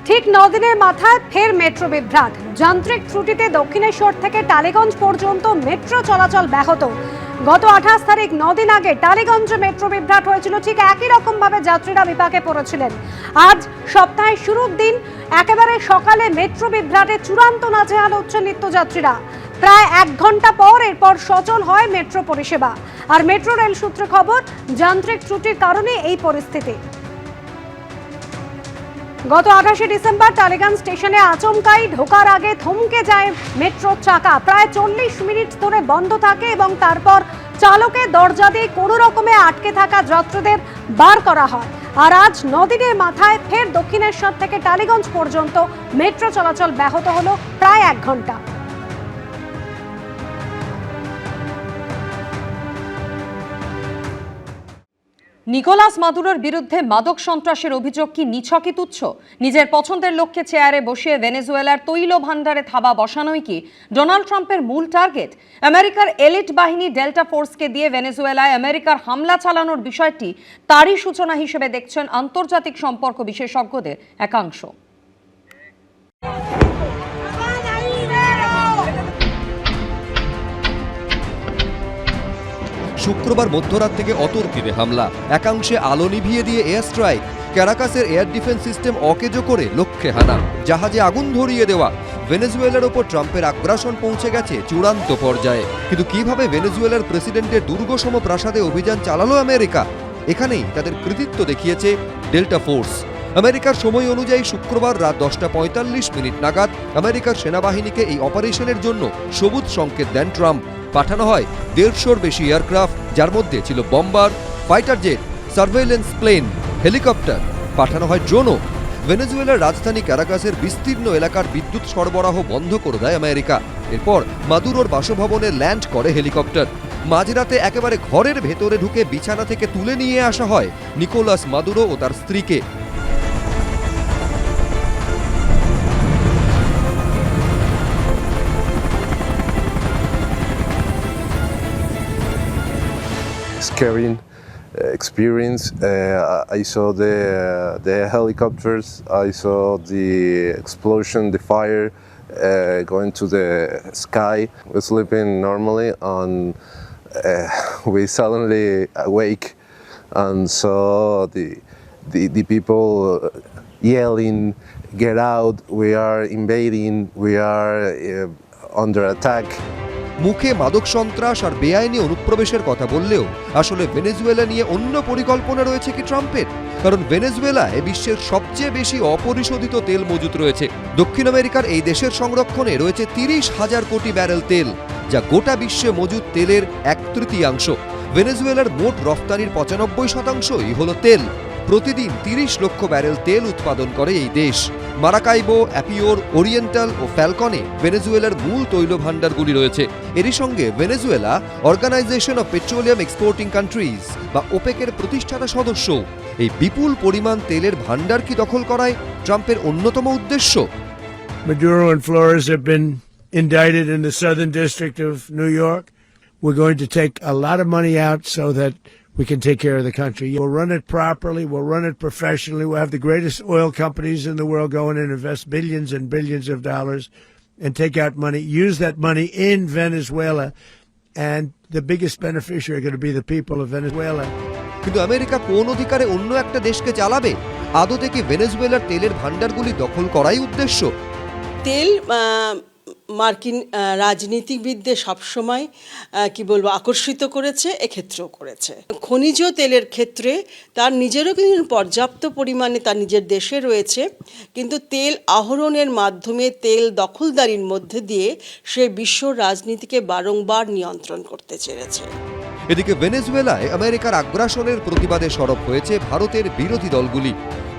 ঠিক 9 দিনের মাথায় ফের মেট্রো বিভ্রাট। যান্ত্রিক ত্রুটিতে দক্ষিণেশ্বর থেকে টালিগঞ্জ পর্যন্ত মেট্রো চলাচল ব্যাহত। গত 28 তারিখ 9 দিন আগে টালিগঞ্জে মেট্রো বিভ্রাট হয়েছিল। ঠিক একই রকম ভাবে যাত্রীরা বিপাকে পড়েছিলেন। আজ সপ্তাহের শুরুর দিন একেবারে সকালে মেট্রো বিভ্রাটে চূড়ান্ত নাজেহাল হচ্ছেন নিত্যযাত্রীরা। প্রায় 1 ঘন্টা পর এরপর সচল হয় মেট্রো পরিষেবা। আর মেট্রো রেল সূত্রে খবর, যান্ত্রিক ত্রুটির কারণে এই পরিস্থিতি। গত 28 ডিসেম্বর টালিগঞ্জ স্টেশনে আচমকাই ঢোকার আগে থমকে যায় মেট্রোর চাকা। প্রায় 40 মিনিট ধরে বন্ধ থাকে এবং তারপর চালকের দরজা দিয়ে কোনো রকমে আটকে থাকা যাত্রীদের বার করা হয়। আর আজ 9 দিনের মাথায় ফের দক্ষিণেশ্বর থেকে টালিগঞ্জ পর্যন্ত মেট্রো চলাচল ব্যাহত হলো প্রায় 1 ঘন্টা। নিকোলাস মাদুরোর বিরুদ্ধে মাদক সন্ত্রাসের অভিযোগ কি নিছকই তুচ্ছ? নিজের পছন্দের লক্ষ্যে চেয়ারে বসিয়ে ভেনেজুয়েলার তৈল ভান্ডারে থাবা বসানোই কি ডোনাল্ড ট্রাম্পের মূল টার্গেট? আমেরিকার এলিট বাহিনী ডেল্টা ফোর্সকে দিয়ে ভেনেজুয়েলায় আমেরিকার হামলা চালানোর বিষয়টি তারই সূচনা হিসেবে দেখছেন আন্তর্জাতিক সম্পর্ক বিশেষজ্ঞদের একাংশ। শুক্রবার মধ্যরাত থেকে অতর্কিতে হামলা, একাংশে আলো নিভিয়ে দিয়ে এয়ার স্ট্রাইক, ক্যারাকাসের এয়ার ডিফেন্স সিস্টেম অকেজো করে লক্ষ্যে হানা, জাহাজে আগুন ধরিয়ে দেওয়া। ভেনেজুয়েলার ওপর ট্রাম্পের আগ্রাসন পৌঁছে গেছে চূড়ান্ত পর্যায়ে। কিন্তু কিভাবে ভেনেজুয়েলার প্রেসিডেন্টের দুর্গসম প্রাসাদে অভিযান চালালো আমেরিকা? এখানেই তাদের কৃতিত্ব দেখিয়েছে ডেল্টা ফোর্স। আমেরিকার সময় অনুযায়ী শুক্রবার রাত 10:45 নাগাদ আমেরিকার সেনাবাহিনীকে এই অপারেশনের জন্য সবুজ সংকেত দেন ট্রাম্প। পাঠানো হয় 150-র বেশি এয়ারক্রাফট, যার মধ্যে ছিল bomber, fighter jet, surveillance plane, helicopter. পাঠানো হয় ড্রোনও। ভেনেজুয়েলার রাজধানী ক্যারাকাসের বিস্তীর্ণ এলাকার বিদ্যুৎ সরবরাহ বন্ধ করে দেয় আমেরিকা। এরপর মাদুরোর বাসভবনে ল্যান্ড করে হেলিকপ্টার। মাঝরাতে একেবারে ঘরের ভেতরে ঢুকে বিছানা থেকে তুলে নিয়ে আসা হয় নিকোলাস মাদুরো ও তার স্ত্রীকে। Scaring experience. I saw the helicopters. I saw the explosion, the fire going to the sky. We're sleeping normally, and we suddenly awake and saw the people yelling, "Get out! We are invading! We are under attack!" মুখে মাদক সন্ত্রাস আর বেআইনি অনুপ্রবেশের কথা বললেও আসলে Venezuela নিয়ে অন্য পরিকল্পনা রয়েছে কি ট্রাম্পের? কারণ ভেনেজুয়েলায় বিশ্বের সবচেয়ে বেশি অপরিশোধিত তেল মজুত রয়েছে। দক্ষিণ আমেরিকার এই দেশের সংরক্ষণে রয়েছে 30,000 কোটি ব্যারেল তেল, যা গোটা বিশ্বে মজুদ তেলের 1/3। ভেনেজুয়েলার মোট রফতানির 95%ই হলো তেল। প্রতিদিন 30 লক্ষ ব্যারেল তেল উৎপাদন করে এই দেশ। মারাকাইবো, অ্যাপিওর, ওরিয়েন্টাল ও ফ্যালকনে ভেনেজুয়েলার মূল তৈল ভান্ডারগুলি রয়েছে। এরই সঙ্গে Venezuela organisation of petroleum exporting countries বা ওপেকের প্রতিষ্ঠাতা সদস্য। এই বিপুল পরিমাণ তেলের ভান্ডার কি দখল করায় ট্রাম্পের অন্যতম উদ্দেশ্য? Maduro and Flores have been indicted in the Southern District of New York. We're going to take a lot of money out so that we can take care of the country. We'll run it properly. We'll run it professionally. We'll have the greatest oil companies in the world go in and invest billions and billions of dollars and take out money, use that money in Venezuela. And the biggest beneficiary are going to be the people of Venezuela. কিন্তু America কোন অধিকারে অন্য একটা দেশকে চালাবে? আদতে কি ভেনেজুয়েলার তেলের ভান্ডারগুলি দখল করাই উদ্দেশ্য? তেল মার্কিন রাজনীতিবিদদের সবসময় আকর্ষিত করেছে, এক্ষেত্রেও করেছে। খনিজ তেলের ক্ষেত্রে তার নিজেরও কিন্তু পর্যাপ্ত পরিমাণে তার নিজের দেশে রয়েছে, কিন্তু তেল আহরণের মাধ্যমে তেল দখলদারির মধ্যে দিয়ে সে বিশ্ব রাজনীতিকে বারংবার নিয়ন্ত্রণ করতে চেয়েছে। এদিকে ভেনেজুয়েলায় আমেরিকার আগ্রাসনের প্রতিবাদে সরব হয়েছে ভারতের বিরোধী দলগুলি।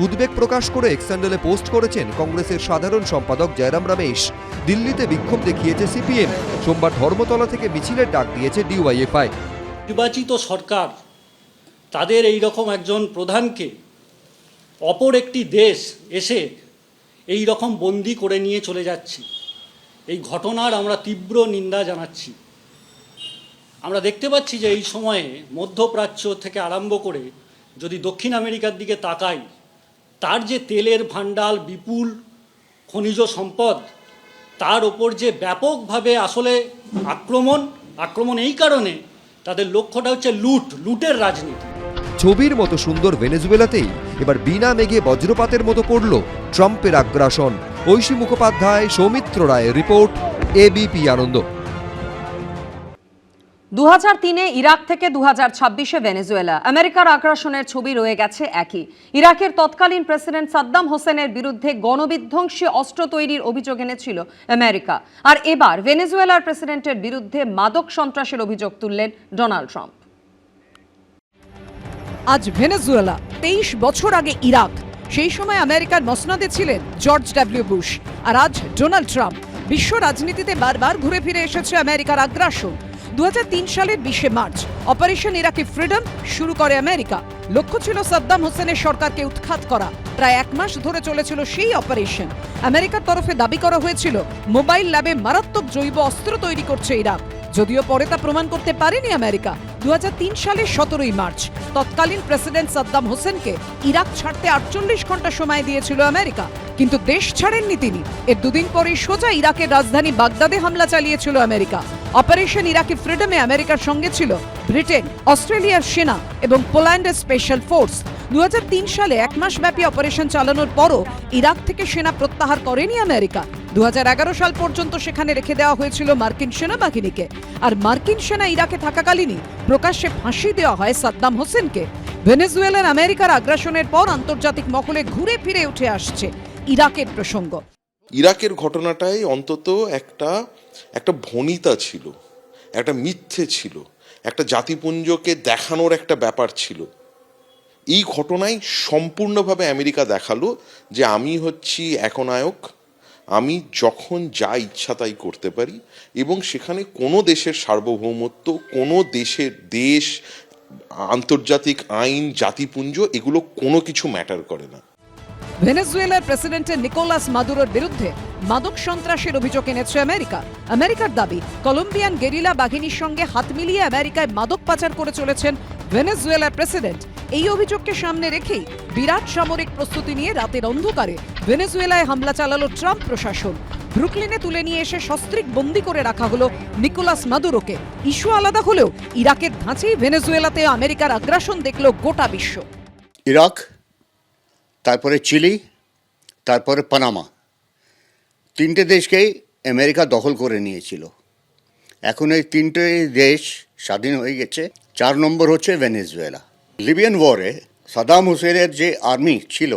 উদ্বেগ প্রকাশ করে এক্স হ্যান্ডেলে পোস্ট করেছেন কংগ্রেসের সাধারণ সম্পাদক জয়রাম রমেশ। দিল্লিতে বিক্ষোভ দেখিয়েছে সিপিএম। সোমবার ধর্মতলা থেকে মিছিলের ডাক দিয়েছে ডিওয়াইএফআই। নির্বাচিত সরকার তাদের এই রকম একজন প্রধানকে অপর একটি দেশ এসে এই রকম বন্দি করে নিয়ে চলে যাচ্ছে, এই ঘটনার আমরা তীব্র নিন্দা জানাচ্ছি। আমরা দেখতে পাচ্ছি যে এই সময়ে মধ্যপ্রাচ্য থেকে আরম্ভ করে যদি দক্ষিণ আমেরিকার দিকে তাকাই, তার যে তেলের ভাণ্ডার, বিপুল খনিজ সম্পদ, তার ওপর যে ব্যাপকভাবে আসলে আক্রমণ এই কারণে তাদের লক্ষ্যটা হচ্ছে লুটের রাজনীতি। ছবির মতো সুন্দর ভেনেজুয়েলাতেই এবার বিনা মেঘে বজ্রপাতের মতো পড়ল ট্রাম্পের আগ্রাসন। ঐশী মুখোপাধ্যায়, সৌমিত্র রায়ের রিপোর্ট, এবিপি আনন্দ। 2003-এ ইরাক থেকে 2026-এ ভেনেজুয়েলা, আমেরিকার আগ্রাসনের ছবি রয়ে গেছে একই। ইরাকের তৎকালীন প্রেসিডেন্ট সাদ্দাম হোসেনের বিরুদ্ধে গণবিধ্বংসী অস্ত্র তৈরির অভিযোগ এনেছিল আমেরিকা। আর এবার ভেনেজুয়েলার প্রেসিডেন্টের বিরুদ্ধে মাদক সন্ত্রাসের অভিযোগ তুললেন ডোনাল্ড ট্রাম্প। আজ ভেনেজুয়েলা, 23 বছর আগে ইরাক। সেই সময় আমেরিকার মসনদে ছিলেন জর্জ ডব্লিউ বুশ, আর আজ ডোনাল্ড ট্রাম্প। বিশ্ব রাজনীতিতে বারবার ঘুরে ফিরে এসেছে আমেরিকার আগ্রাসন। 2003 সালের 20 মার্চ অপারেশন ইরাকি ফ্রিডম শুরু করে আমেরিকা। লক্ষ্য ছিল সাদ্দাম হোসেনের সরকারকে উৎখাত করা। প্রায় 1 মাস ধরে চলেছিল সেই অপারেশন। আমেরিকার তরফে দাবি করা হয়েছিল মোবাইল ল্যাবে মারাত্মক জৈব অস্ত্র তৈরি করছে ইরাক। যদিও পরে তা প্রমাণ করতে পারেনি আমেরিকা। 2003 সালের 17 মার্চ তৎকালীন প্রেসিডেন্ট সাদ্দাম হোসেনকে ইরাক ছাড়তে 48 ঘন্টা সময় দিয়েছিল আমেরিকা, কিন্তু দেশ ছাড়েননি তিনি। এর দুদিন পরেই সোজা ইরাকের রাজধানী বাগদাদে হামলা চালিয়েছিল আমেরিকা। অপারেশন ইরাকি ফ্রিডমে আমেরিকার সঙ্গে ছিল ব্রিটেন, অস্ট্রেলিয়ার সেনা এবং পোল্যান্ডের স্পেশাল ফোর্স। 2003 সালে 1 মাস ব্যাপী অপারেশন চালানোর পরও ইরাক থেকে সেনা প্রত্যাহার করেনি আমেরিকা। 2011 সাল পর্যন্ত সেখানে রেখে দেওয়া হয়েছিল মার্কিন সেনাবাহিনীকে। আর মার্কিন সেনা ইরাকে থাকাকালীনই প্রকাশ্যে ফাঁসি দেওয়া হয় সাদ্দাম হোসেনকে। ভেনেজুয়েলার আমেরিকার আগ্রাসনের পর আন্তর্জাতিক মহলে ঘুরে ফিরে উঠে আসছে ইরাকের প্রসঙ্গ। ইরাকের ঘটনাটাই অন্তত একটা ভনিতা ছিল, একটা মিথ্যে ছিল, একটা জাতিপুঞ্জকে দেখানোর একটা ব্যাপার ছিল। এই ঘটনায় সম্পূর্ণভাবে আমেরিকা দেখালো যে আমি হচ্ছি একনায়ক, আমি যখন যা ইচ্ছা তাই করতে পারি, এবং সেখানে কোনো দেশের সার্বভৌমত্ব, কোনো দেশ, আন্তর্জাতিক আইন, জাতিপুঞ্জ, এগুলো কোনো কিছু ম্যাটার করে না। ভেনেজুয়েলার প্রেসিডেন্টের নিকোলাস মাদুরোর বিরুদ্ধে মাদক সন্ত্রাসের অভিযোগ এনেছে আমেরিকা। আমেরিকার দাবি, কলম্বিয়ান গেরিলা বাহিনীর সঙ্গে হাত মিলিয়ে আমেরিকায় মাদক পাচার করে চলেছেন ভেনেজুয়েলার প্রেসিডেন্ট। এই অভিযোগকে সামনে রেখেই বিরাট সামরিক প্রস্তুতি নিয়ে রাতের অন্ধকারে ভেনেজুয়েলায় হামলা চালালো ট্রাম্প প্রশাসন। ব্রুকলিনে তুলে নিয়ে এসে সস্ত্রীক বন্দী করে রাখা হলো নিকোলাস মাদুরোকে। ইস্যু আলাদা হলেও ইরাকের ধাঁচেই ভেনেজুয়েলাতে আমেরিকার আগ্রাসন দেখল গোটা বিশ্ব। ইরাক, তারপরে চিলি, তারপরে পানামা, 3টে দেশকেই আমেরিকা দখল করে নিয়েছিল। এখন এই 3টে দেশ স্বাধীন হয়ে গেছে। 4 নম্বর হচ্ছে ভেনেজুয়েলা। লিবিয়ান ওয়ারে সাদ্দাম হুসেনের যে আর্মি ছিল,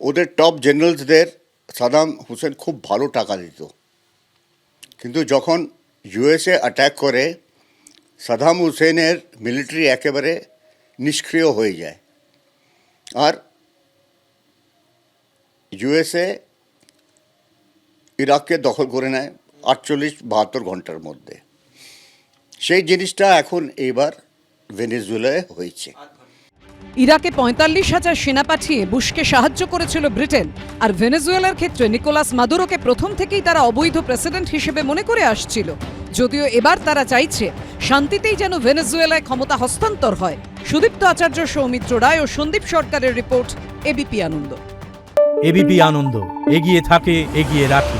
ওদের টপ জেনারেলসদের সাদ্দাম হুসেন খুব ভালো টাকা দিত। কিন্তু যখন ইউএসএ অ্যাটাক করে, সাদ্দাম হুসেনের মিলিটারি একেবারে নিষ্ক্রিয় হয়ে যায়। আর ইউএসএ ইরাককে দখল করে নেয় 48-72 ঘন্টার মধ্যে। সেই জিনিসটা এখন এবার ভেনেজুয়েলায় হয়েছে। ইরাকে 45,000 সেনা পাঠিয়ে বুশকে সাহায্য করেছিল ব্রিটেন। আর ভেনেজুয়েলার ক্ষেত্রে নিকোলাস মাদুরোকে প্রথম থেকেই তারা অবৈধ প্রেসিডেন্ট হিসেবে মনে করে আসছিল। যদিও এবার তারা চাইছে শান্তিতেই যেন ভেনেজুয়েলায় ক্ষমতা হস্তান্তর হয়। সুদীপ্ত আচার্য, সৌমিত্র রায় ও সন্দীপ সরকারের রিপোর্ট, এবিপি আনন্দ। এবিপি আনন্দ, এগিয়ে থাকে, এগিয়ে রাখে।